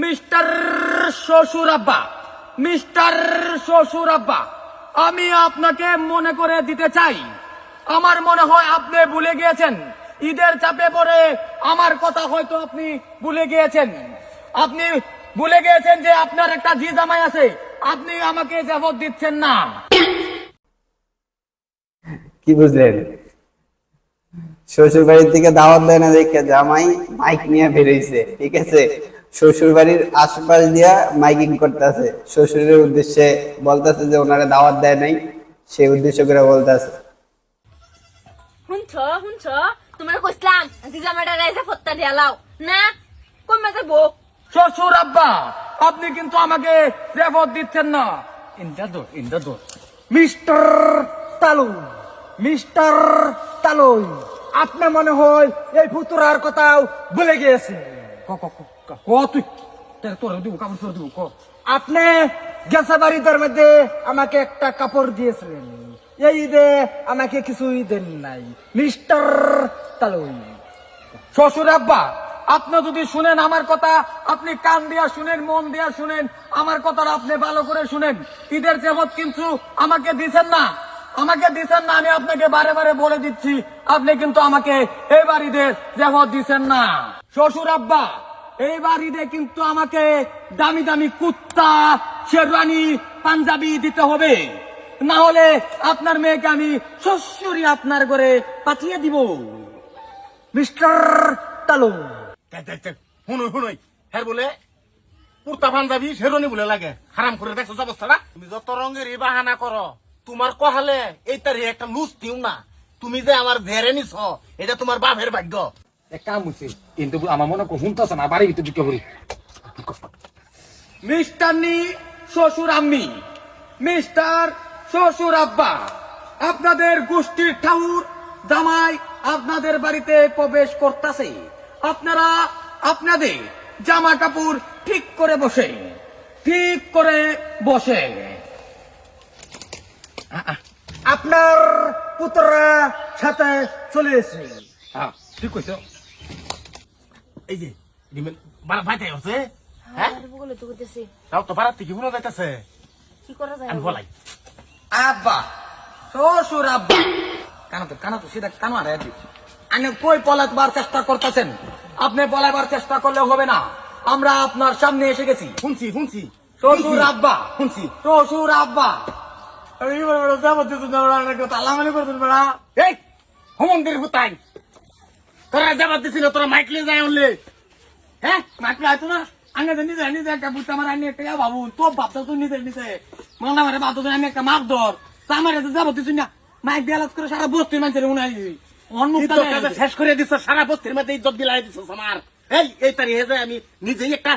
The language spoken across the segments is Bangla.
মিস্টার শ্বশুর আব্বা, মিস্টার শ্বশুর আব্বা, আমি আপনাকে মনে করে দিতে চাই, আমার মনে হয় আপনি ভুলে গিয়েছেন। ঈদের চাপে পড়ে আমার কথা হয়তো আপনি ভুলে গিয়েছেন। আপনি ভুলে গিয়েছেন যে আপনার একটা জি জামাই আছে, আপনি আমাকে যাবত দিচ্ছেন না। কি বুঝলেন? শ্বশুর বাড়ির থেকে দাওয়াত দেয় না দেখে জামাই মাইক নিয়ে বেরিয়েছে, ঠিক আছে? শ্বশুর বাড়ির আশপাশ দিয়া মাইকিং করতেছে, শ্বশুরের উদ্দেশ্যে বলতেছে যে ওনারা দাওয়াত দেয় নাই, সেই উদ্দেশ্য করে বলতেছে। শুনছ শুনছ, তোমার কইসলাম জিজামাটা রাইজা ফত্তা দিয়া লাও না, কমে যাবো। শ্বশুর আব্বা, আপনি কিন্তু আমাকে যাবত দিচ্ছেন না। ইন্দাদর মিস্টার তালু, মিস্টার তালুই, আপনি মনে হয় এই ফুতুরার কথাও ভুলে গিয়েছে। আপনি গেছে বাড়িদের মধ্যে আমাকে একটা কাপড় দিয়েছিলেন, এই ঈদে আমাকে কিছুই দেন নাই মিস্টার তালুই। শ্বশুর আব্বা, আপনি যদি শুনেন আমার কথা, আপনি কান দিয়া শুনেন, মন দিয়া শুনেন, আমার কথাটা আপনি ভালো করে শুনেন। ঈদের যাবত কিন্তু আমাকে দিছেন না, আমাকে দিছেন না, আমি আপনাকে বারে বারে বলে দিচ্ছি, আপনি কিন্তু আমাকে এইবার ঈদের যাবত দিছেন না। শ্বশুর আব্বা, এইবার ঈদে কিন্তু আমাকে দামি দামি কুত্তা, শেরওয়ানি, পাঞ্জাবি দিতে হবে, না হলে আপনার মেয়েকে আমি শ্বশুরি আপনার ঘরে পাঠিয়ে দিব মিস্টার তালু। শুনুই শুনুই, হ্যাঁ বলে কুর্তা পাঞ্জাবি শেরনি বলে লাগে, হারাম করে দেখছো অবস্থাটা। তুমি যত রঙের বাহানা করো, তোমার কহালে এই তারিখে একটা লুজ দিও না। তুমি যে আমার ধেরে নিছ, এটা তোমার বাপের ভাগ্য। এক কাম হচ্ছে, কিন্তু আমার মনে শুনতেছে না, বাড়ি ভিতরে ঢুকে পড়ি। মিস্টার নি শ্বশুর আম্মি, মিস্টার শ্বশুর আব্বা, আপনাদের গোষ্ঠীর ঠাউর জামাই আপনাদের বাড়িতে প্রবেশ করতেছে। আপনারা আপনাদের জামা কাপড় ঠিক করে বসে, ঠিক করে বসে। আপনার পুত্ররা সাথে চলে এসে। ঠিক কইছো। এই যে বাড়াতে হচ্ছে, হ্যাঁ বলে তো কইতেছি, তাও তো বাড়াতে কি শুনে যাইতেছে। কি করা যায়? আমি বলাই আব্বা, শ্বশুর আব্বা, কানা তো সেটা কানো আর আপনি কই পলাবার চেষ্টা করতেছেন? আপনি পলাবার চেষ্টা করলে হবে না, আমরা আপনার সামনে এসে গেছি। শুনছি শুনছি শ্বশুর আব্বা, শুনছি। শ্বশুর আব্বা, তালামানি করতেন বেড়া। এই হোমন্দির হুতাই, তোরা যাবার দিছিল, তোরা মাইকলে যায় উনলে, হ্যাঁ মাইকলে আইতো না, আমি নিজে নিজে একটা বুঝতে আমার আনি একটা বাবু তো ভাবতো তুই নিজে নিজে মনে আমার বাবু আমি একটা মাপ ধর, তা আমার যাবো তুই না মাইক দিয়ে আলাদ করে সারা বস্তির মানুষের উনাই শেষ করে দিছ, সারা বস্তির মধ্যে ইজ্জত বিলাই দিছ আমার। এই তারিখে যে আমি নিজেই একটা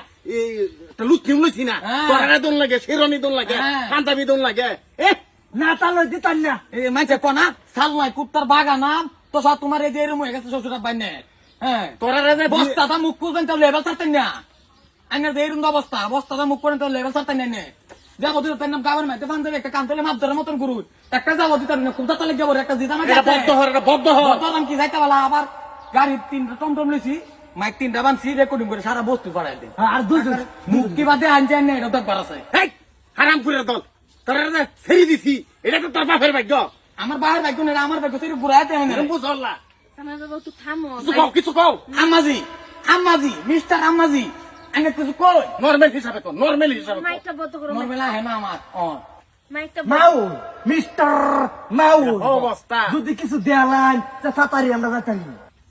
লুচ নিউ লইছি না, হ্যাঁ। তোরা দোন লাগে, শেরনি দোন লাগে, হ্যাঁ। পাঞ্জাবি দোন লাগে। না তাহলে দিতাম না মাইছে কনা সাল নাই কুত্তার বাগা নাম তো সব তোমার এই যে এরম হয়ে গেছে শ্বশুর আব্বাই নে। হ্যাঁ তোরা যে বস্তাটা মুখ করবেন তো লেভেল ছাড়তেন না, আইনের যে এরম অবস্থা, বস্তাটা মুখ করেন তো লেভেল ছাড়তেন না। যাবো দিত তার নাম গাবার মাইতে পাঞ্জাবি একটা কান্তলে মাপ ধরার মতন গুরু একটা যাবো দিতাম না, খুব তালে যাবো একটা দিতাম বদ্ধ হর বদলাম কি যাইতে বলা। আবার গাড়ির 3টা টমটম লইছি, মাইক 3টা বানছি, রেকর্ডিং করে সারা বস্তু পাড়াই দিই। আর মুখ কি বাদে আনছেন না, এটা দেখবার আছে। হারাম করে দল, তোরা যে ছেড়ে দিছি, এটা তো তোর বাপের ভাগ্য। আমার বাহির ভাগ্য নেই, আমার ভাগ্য তুই বুড়াইতে বুঝলা আমার বাবা একটু থামো। কিছু কও। আম্মাজি, আম্মাজি, মিস্টার আম্মাজি, আমি কিছু কই নর্মাল হিসাবে কর, নর্মাল হিসাবে কর। মাইকটা বন্ধ করো, নরমেলা হে না আমার মাইকটা মাউল, মিস্টার মাউল, অবস্থা যদি কিছু দেয়ালান তাড়াতাড়ি আমরা যাইতাম।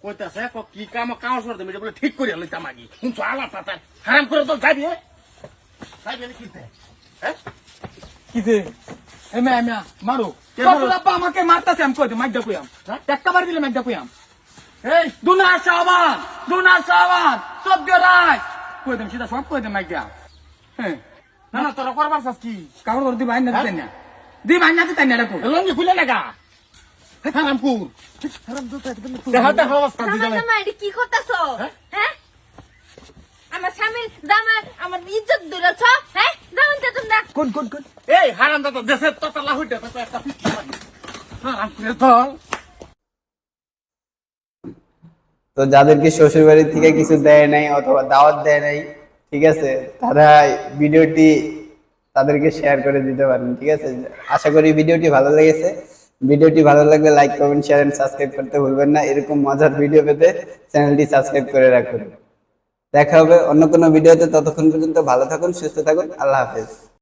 কইতাছে কি কাম কাম করতে আমি বলে ঠিক করে লইতাম আগে। শুনছো আলাপ পাতা হারাম করে দল যাবি, যাবি কিতে, হ্যাঁ কি যে এমে এমে মারো শ্বশুর আব্বা আমাকে মারতাছে, আমি কই দে মাইক দা কইয়াম, একটা বার দিলে মাইক দা কইয়াম। এই দুনা সাবান সদ্য রায় কই দেম, সেটা সব কই দেম মাইক দা। হ্যাঁ না না তোরা করবার চাস কি? কাগজ করে দিবা আইনা দিতেন না, দিবা আইনা দিতেন না দেখো লঙ্গি খুলে লাগা হারামপুর দেখা দেখা অবস্থা জামাই দিলে জামাই এটা কি করতেছো? হ্যাঁ আমার স্বামীর জামাই আমার ইজ্জত দিলছ, হ্যাঁ জামাই তো তোমরা কোন কোন কোন এই হারাম দাদা দেশের ততলা হইতে তো একটা পিচ্ছি মারি হারাম করে দল। তো যাদেরকে শ্বশুর বাড়ি থেকে কিছু দেয় নাই অথবা দাওয়াত দেয় নাই, ঠিক আছে, তারা ভিডিওটি তাদেরকে শেয়ার করে দিতে পারেন। ঠিক আছে, আশা করি ভিডিওটি ভালো লেগেছে। ভিডিওটি ভালো লাগলে like, comment, share and subscribe করতে ভুলবেন না। এরকম মজার ভিডিও পেতে চ্যানেলটি সাবস্ক্রাইব করে রাখুন। দেখা হবে অন্য কোনো ভিডিওতে, ততক্ষণ পর্যন্ত ভালো থাকুন, সুস্থ থাকুন, আল্লাহ হাফেজ।